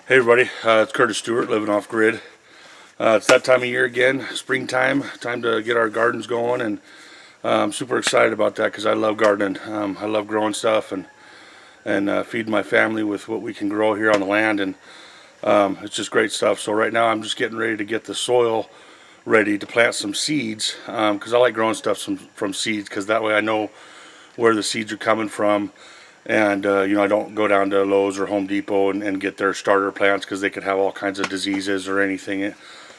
Hey everybody, it's Curtis Stewart, living off grid. It's that time of year again, springtime, time to get our gardens going, and I'm super excited about that because I love gardening. I love growing stuff and feeding my family with what we can grow here on the land, and it's just great stuff. So right now I'm just getting ready to get the soil ready to plant some seeds because I like growing stuff from seeds because that way I know where the seeds are coming from. And I don't go down to Lowe's or Home Depot and get their starter plants because they could have all kinds of diseases or anything.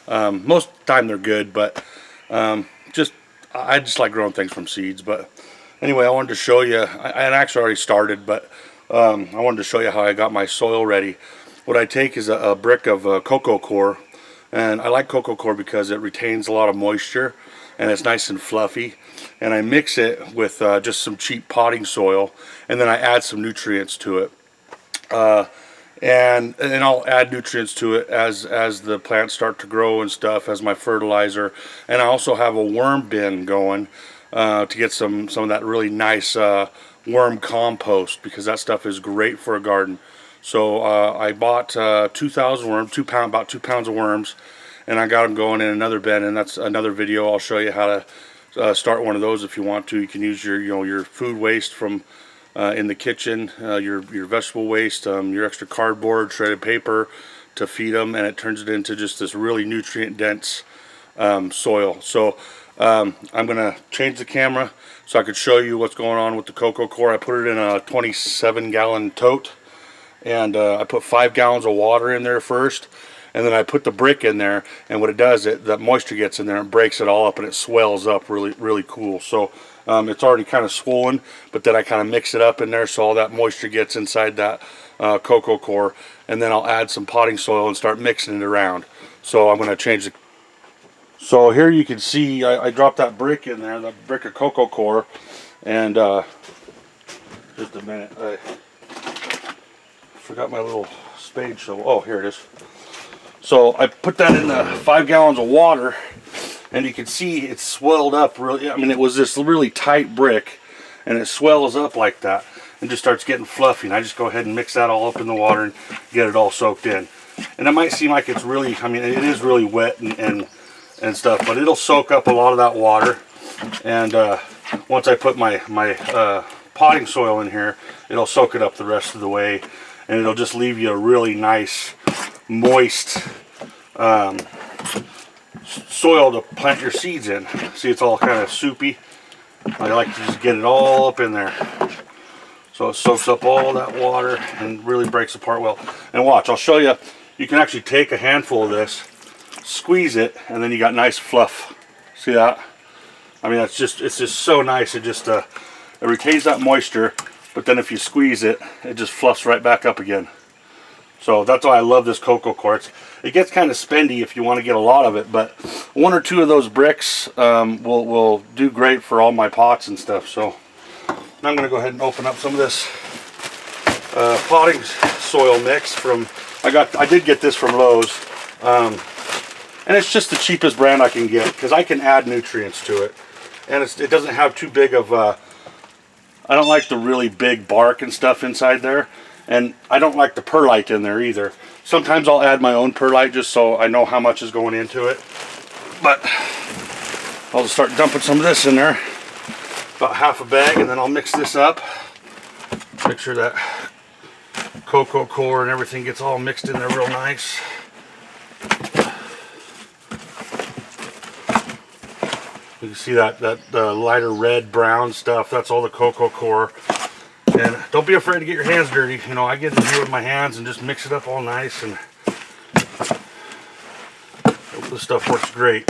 Most of the time they're good, but I just like growing things from seeds. But anyway, I wanted to show you. I actually already started, but I wanted to show you how I got my soil ready. What I take is a brick of coco coir, and I like coco coir because it retains a lot of moisture and it's nice and fluffy. And I mix it with just some cheap potting soil, and then I add some nutrients to it. And I'll add nutrients to it as the plants start to grow and stuff as my fertilizer. And I also have a worm bin going to get some of that really nice worm compost, because that stuff is great for a garden. So I bought 2,000 worms, about 2 pounds of worms, and I got them going in another bin, and that's another video. I'll show you how to start one of those if you want to. You can use your food waste from in the kitchen, your vegetable waste, your extra cardboard, shredded paper to feed them, and it turns it into just this really nutrient dense soil. So I'm gonna change the camera so I could show you what's going on with the coco coir. I put it in a 27-gallon tote, and I put 5 gallons of water in there first, and then I put the brick in there, and what it does, the moisture gets in there and breaks it all up, and it swells up really cool. So it's already kind of swollen, but then I kind of mix it up in there so all that moisture gets inside that coco coir, and then I'll add some potting soil and start mixing it around. So I'm going to change the... So here you can see I dropped that brick in there, that brick of coco coir, and just a minute, I forgot my little spade shovel. Oh, here it is. So I put that in the 5 gallons of water, and you can see it's swelled up really. I mean, it was this really tight brick, and it swells up like that and just starts getting fluffy. And I just go ahead and mix that all up in the water and get it all soaked in. And it might seem like it's really, I mean, it is really wet and stuff, but it'll soak up a lot of that water. And once I put my potting soil in here, it'll soak it up the rest of the way, and it'll just leave you a really nice moist soil to plant your seeds in. See, it's all kind of soupy. I like to just get it all up in there so it soaks up all that water and really breaks apart well. And watch, I'll show you. You can actually take a handful of this, squeeze it, and then you got nice fluff. See that? I mean, it's just so nice. It just it retains that moisture, but then if you squeeze it, it just fluffs right back up again. So that's why I love this coco coir. It gets kind of spendy if you want to get a lot of it, but 1 or 2 of those bricks will do great for all my pots and stuff. So now I'm going to go ahead and open up some of this potting soil mix from. I did get this from Lowe's, and it's just the cheapest brand I can get because I can add nutrients to it, and it doesn't have too big of. I don't like the really big bark and stuff inside there. And I don't like the perlite in there either. Sometimes I'll add my own perlite just so I know how much is going into it. But I'll just start dumping some of this in there. About half a bag, and then I'll mix this up. Make sure that coco coir and everything gets all mixed in there real nice. You can see that lighter red brown stuff, that's all the coco coir. And don't be afraid to get your hands dirty. You know, I get in here with my hands and just mix it up all nice, and this stuff works great.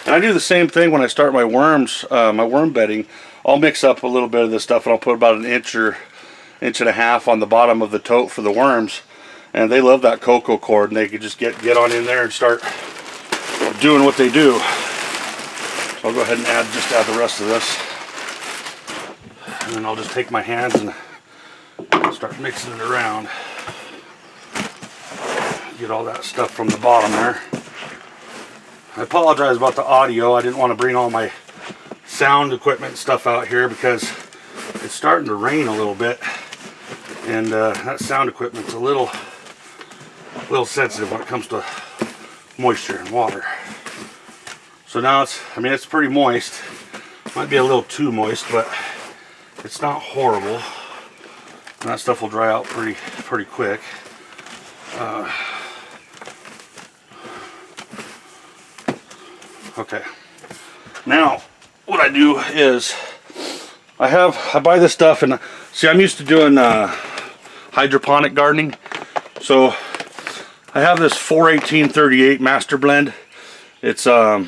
And I do the same thing when I start my worms, my worm bedding. I'll mix up a little bit of this stuff, and I'll put about an inch and a half on the bottom of the tote for the worms. And they love that coco coir, and they can just get on in there and start doing what they do. So I'll go ahead and add the rest of this. And then I'll just take my hands and start mixing it around. Get all that stuff from the bottom there. I apologize about the audio. I didn't want to bring all my sound equipment stuff out here because it's starting to rain a little bit. And that sound equipment's a little sensitive when it comes to moisture and water. So now it's pretty moist. Might be a little too moist, but it's not horrible. And that stuff will dry out pretty quick. Okay. Now, what I do is I buy this stuff, and see, I'm used to doing hydroponic gardening. So I have this 41838 master blend. It's a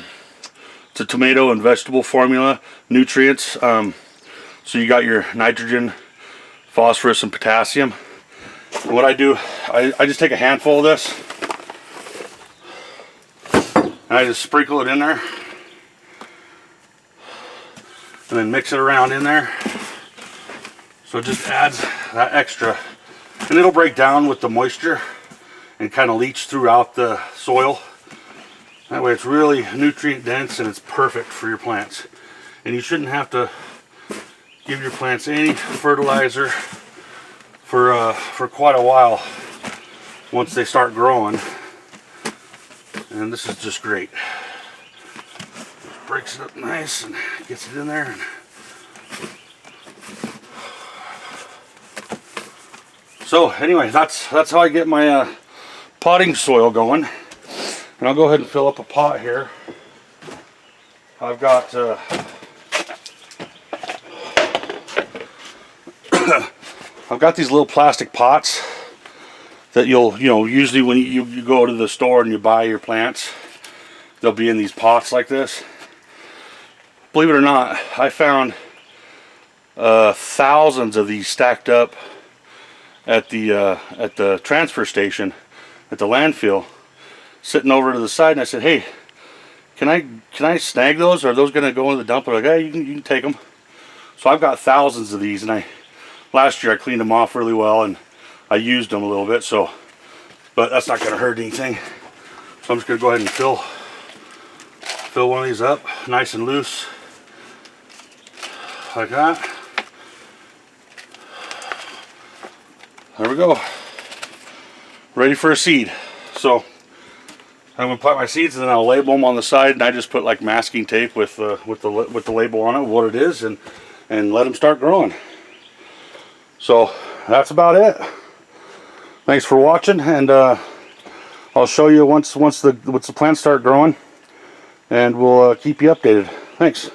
tomato and vegetable formula, nutrients. So you got your nitrogen, phosphorus, and potassium. And what I do, I just take a handful of this and I just sprinkle it in there and then mix it around in there. So it just adds that extra, and it'll break down with the moisture and kind of leach throughout the soil. That way it's really nutrient dense and it's perfect for your plants. And you shouldn't have to give your plants any fertilizer for quite a while once they start growing. And this is just great. Just breaks it up nice and gets it in there. So anyway, that's how I get my potting soil going. And I'll go ahead and fill up a pot here. I've got I've got these little plastic pots that you'll usually when you go to the store and you buy your plants, they'll be in these pots like this. Believe it or not, I found thousands of these stacked up at the transfer station at the landfill, sitting over to the side, and I said, hey, can I snag those? Or are those going to go in the dump? They're like, hey, you can take them. So I've got thousands of these, and last year I cleaned them off really well, and I used them a little bit. So, but that's not going to hurt anything. So I'm just going to go ahead and fill one of these up, nice and loose, like that. There we go. Ready for a seed. So I'm gonna plant my seeds, and then I'll label them on the side, and I just put like masking tape with the label on it, what it is, and let them start growing. So that's about it. Thanks for watching, and I'll show you once the plants start growing, and we'll keep you updated. Thanks.